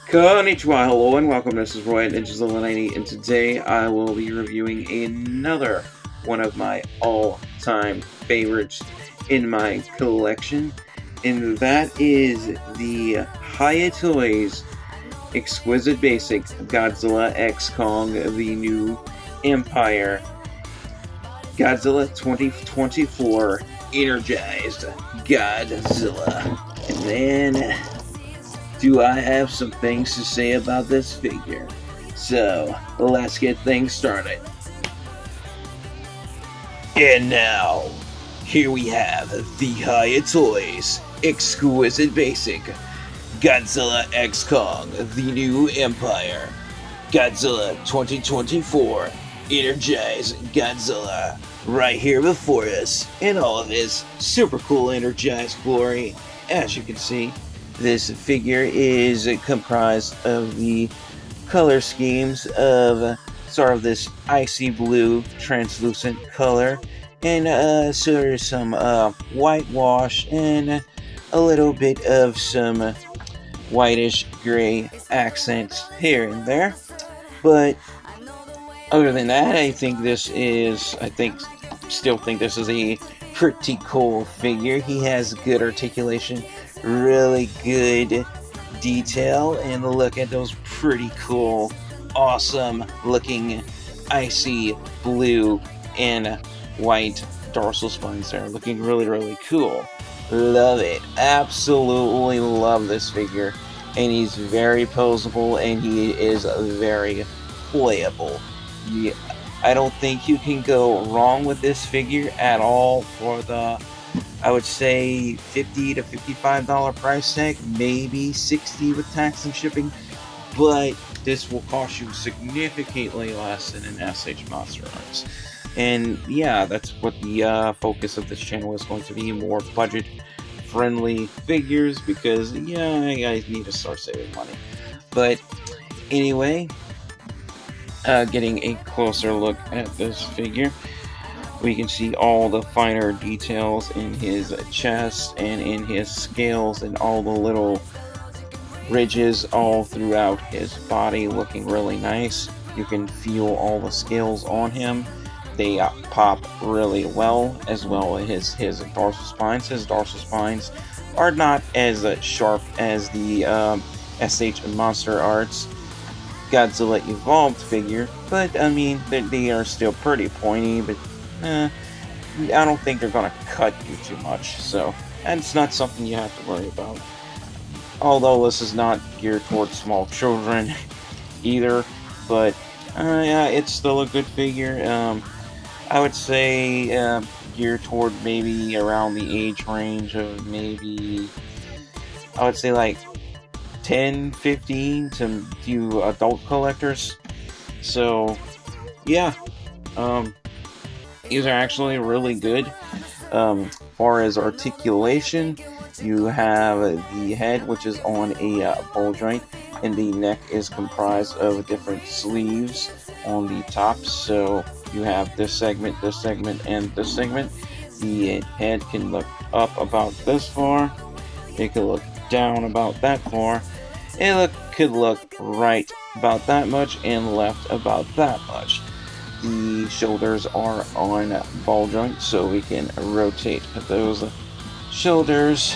Konnichiwa, hello, and welcome. This is Roy at Energized 90, and today I will be reviewing another one of my all-time favorites in my collection, and that is the Hiya Toys Exquisite Basic Godzilla X Kong, the New Empire. Godzilla 2024 Energized Godzilla. And then do I have some things to say about this figure? So, let's get things started. And now, here we have the Hiya Toys Exquisite Basic Godzilla X Kong, the New Empire. Godzilla 2024 Energized Godzilla, right here before us in all of his super cool energized glory. As you can see, this figure is comprised of the color schemes of sort of this icy blue translucent color, and so there's some whitewash and a little bit of some whitish gray accents here and there. But other than that, still think this is a pretty cool figure. He has good articulation, really good detail, and look at those pretty cool, awesome looking icy blue and white dorsal spines there, looking really cool. Love it. Absolutely love this figure. And he's very posable, and he is very playable. Yeah, I don't think you can go wrong with this figure at all for the, I would say, $50 to $55 price tag, maybe $60 with tax and shipping, but this will cost you significantly less than an SH Monster Arts. And yeah, that's what the focus of this channel is going to be, more budget friendly figures, because yeah, I need to start saving money. But anyway, getting a closer look at this figure, we can see all the finer details in his chest and in his scales and all the little ridges all throughout his body, looking really nice. You can feel all the scales on him. They pop really well, as well as his dorsal spines. His dorsal spines are not as sharp as the SH Monster Arts Godzilla Evolved figure, but I mean, they are still pretty pointy, but I don't think they're going to cut you too much, so that's not something you have to worry about. Although this is not geared towards small children either, but yeah, it's still a good figure. I would say geared toward maybe around the age range of maybe, I would say like 10, 15 to few adult collectors. So yeah, these are actually really good. Far as articulation, you have the head, which is on a ball joint, and the neck is comprised of different sleeves on the top. So you have this segment, and this segment. The head can look up about this far. It could look down about that far. It could look right about that much and left about that much. The shoulders are on ball joints, so we can rotate those shoulders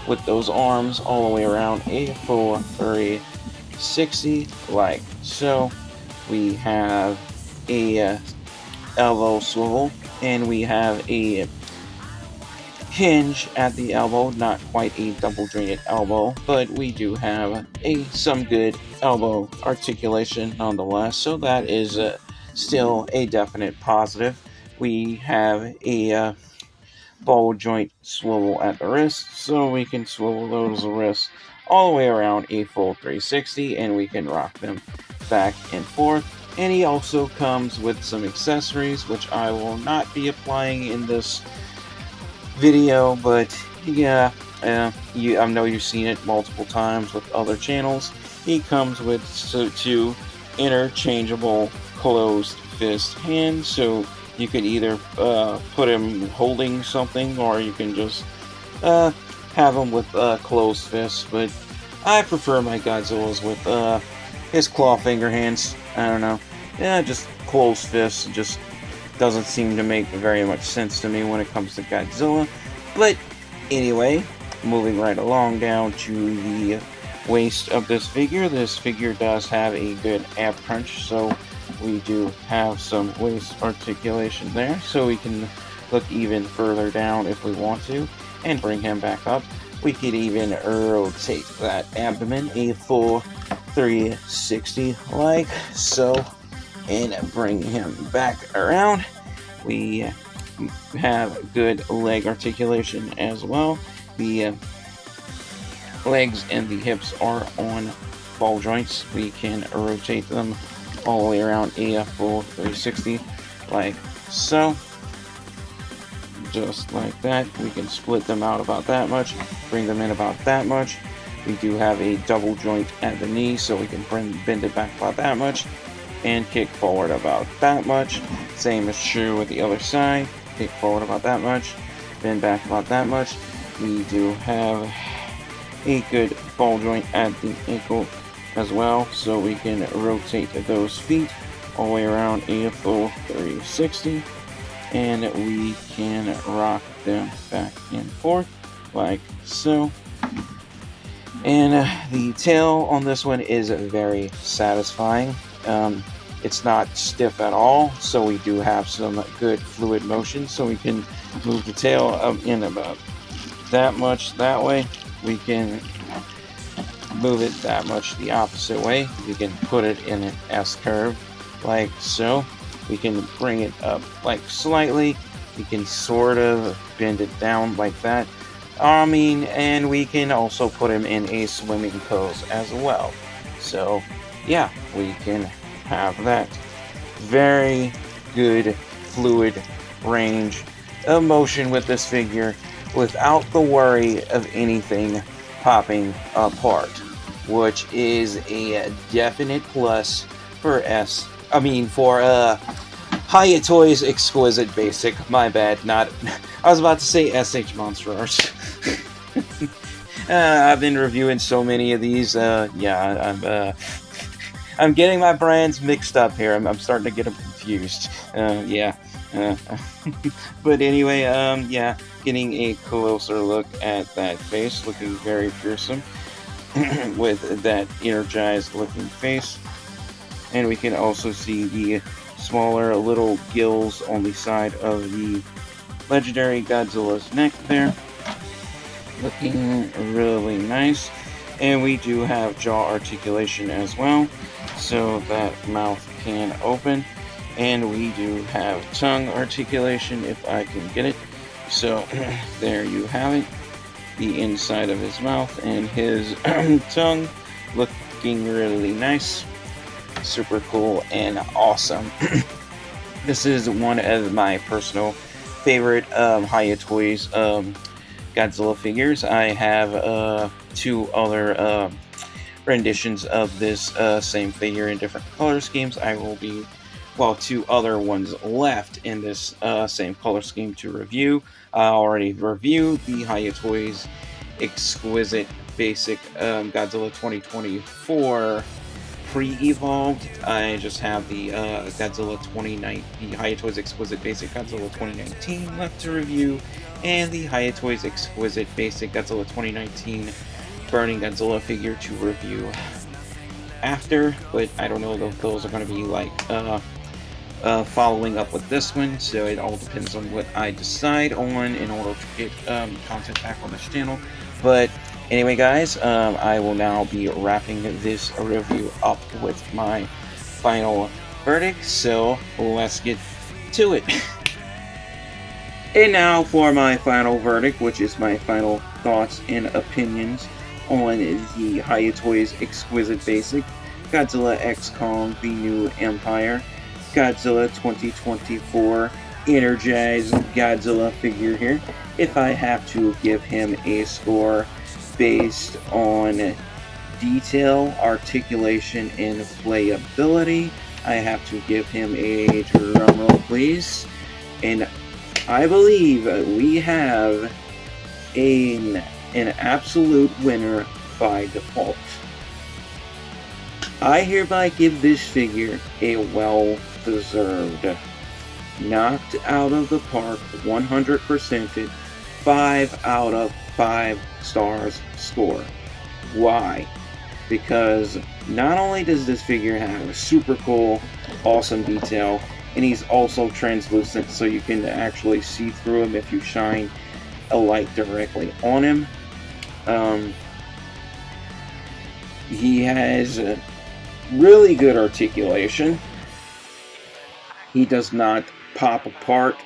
with those arms all the way around a full 360, like so. We have a elbow swivel, and we have a hinge at the elbow, not quite a double jointed elbow, but we do have some good elbow articulation nonetheless, so that is still a definite positive. We have a ball joint swivel at the wrist, so we can swivel those wrists all the way around a full 360, and we can rock them back and forth. And he also comes with some accessories, which I will not be applying in this video, but yeah, I know you've seen it multiple times with other channels. He comes with two interchangeable closed fist hands, so you could either put him holding something, or you can just have him with closed fists. But I prefer my Godzillas with his claw finger hands. I don't know. Yeah, just closed fists. Just doesn't seem to make very much sense to me when it comes to Godzilla. But anyway, moving right along down to the waist of this figure. This figure does have a good ab crunch, so we do have some waist articulation there, so we can look even further down if we want to and bring him back up. We could even rotate that abdomen a full 360 like so and bring him back around. We have good leg articulation as well. The legs and the hips are on ball joints. We can rotate them all the way around a full 360 like so. Just like that. We can split them out about that much, bring them in about that much. We do have a double joint at the knee, so we can bend it back about that much and kick forward about that much. Same is true with the other side. Kick forward about that much, bend back about that much. We do have a good ball joint at the ankle as well, so we can rotate those feet all the way around a full 360. And we can rock them back and forth like so. And the tail on this one is very satisfying. It's not stiff at all, so we do have some good fluid motion, so we can move the tail up in about that much that way. We can move it that much the opposite way. We can put it in an S curve like so. We can bring it up like slightly. We can sort of bend it down like that. And we can also put him in a swimming pose as well. So yeah, we can have that. Very good fluid range of motion with this figure without the worry of anything popping apart, which is a definite plus for Hiya Toys Exquisite Basic. My bad, not. I was about to say SH Monster Arts. I've been reviewing so many of these. I'm getting my brands mixed up here. I'm starting to get them confused. But anyway, getting a closer look at that face, looking very fearsome with that energized looking face. And we can also see the smaller little gills on the side of the legendary Godzilla's neck there. Looking really nice. And we do have jaw articulation as well, so that mouth can open. And we do have tongue articulation if I can get it. So there you have it. The inside of his mouth and his tongue looking really nice. Super cool and awesome. This is one of my personal favorite Hiya Toys Godzilla figures. I have two other renditions of this same figure in different color schemes. I will be, two other ones left in this same color scheme to review. I already reviewed the Hiya Toys Exquisite Basic Godzilla 2024 pre-evolved. I just have the Godzilla 2019, the Hiya Toys Exquisite Basic Godzilla 2019 left to review, and the Hiya Toys Exquisite Basic Godzilla 2019 Burning Godzilla figure to review after. But I don't know if those are going to be like following up with this one, so it all depends on what I decide on in order to get content back on this channel. But anyway, guys, I will now be wrapping this review up with my final verdict, so let's get to it. And now for my final verdict, which is my final thoughts and opinions on the Hiya Toys Exquisite Basic Godzilla X Kong The New Empire Godzilla 2024 Energized Godzilla figure here. If I have to give him a score based on detail, articulation, and playability, I have to give him a drumroll, please. And I believe we have an absolute winner by default. I hereby give this figure a well-deserved, knocked out of the park, 100%ed, 5 out of 5 stars score. Why? Because not only does this figure have a super cool, awesome detail, and he's also translucent, so you can actually see through him if you shine a light directly on him. He has a really good articulation. He does not pop apart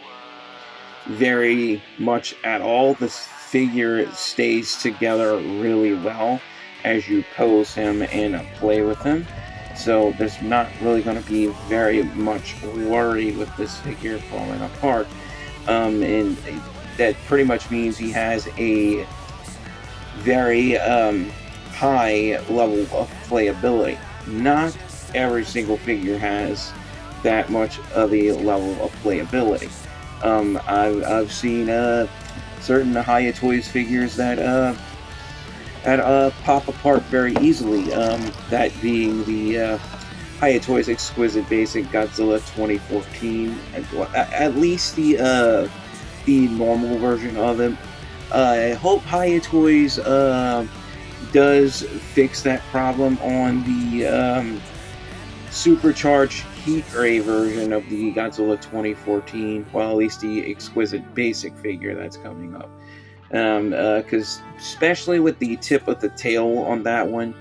very much at all. This figure stays together really well as you pose him and play with him. So there's not really going to be very much worry with this figure falling apart. And that pretty much means he has a very high level of playability. Not every single figure has that much of a level of playability. I've seen certain Hiya Toys figures that pop apart very easily. That being the Hiya Toys Exquisite Basic Godzilla 2014. At least the normal version of him. I hope Hiya Toys does fix that problem on the supercharged heat ray version of the Godzilla 2014. Well, at least the Exquisite Basic figure that's coming up. Because especially with the tip of the tail on that one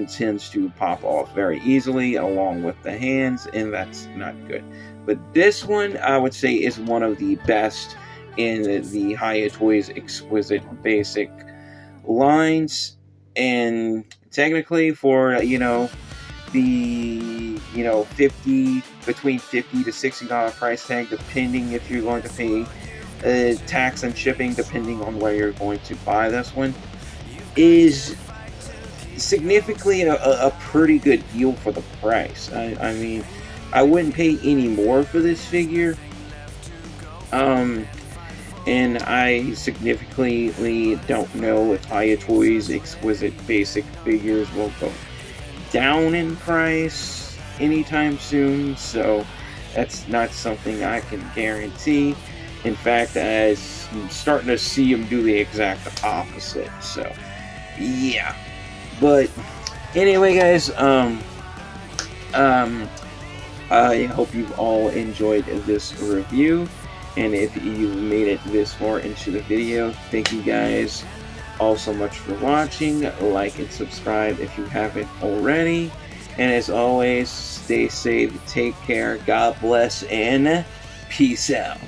tends to pop off very easily along with the hands, and that's not good. But this one, I would say, is one of the best in the Hiya Toys Exquisite Basic lines, and technically for the 50 between $50 to $60 price tag, depending if you're going to pay tax and shipping, depending on where you're going to buy this one, is significantly a pretty good deal for the price. I mean, I wouldn't pay any more for this figure. And I significantly don't know if Hiya Toys Exquisite Basic figures will go down in price anytime soon, so that's not something I can guarantee. In fact, I'm starting to see them do the exact opposite, so yeah. But anyway, guys, I hope you've all enjoyed this review, and if you made it this far into the video, thank you guys all so much for watching. Like and subscribe if you haven't already, and as always, stay safe, take care, God bless, and peace out.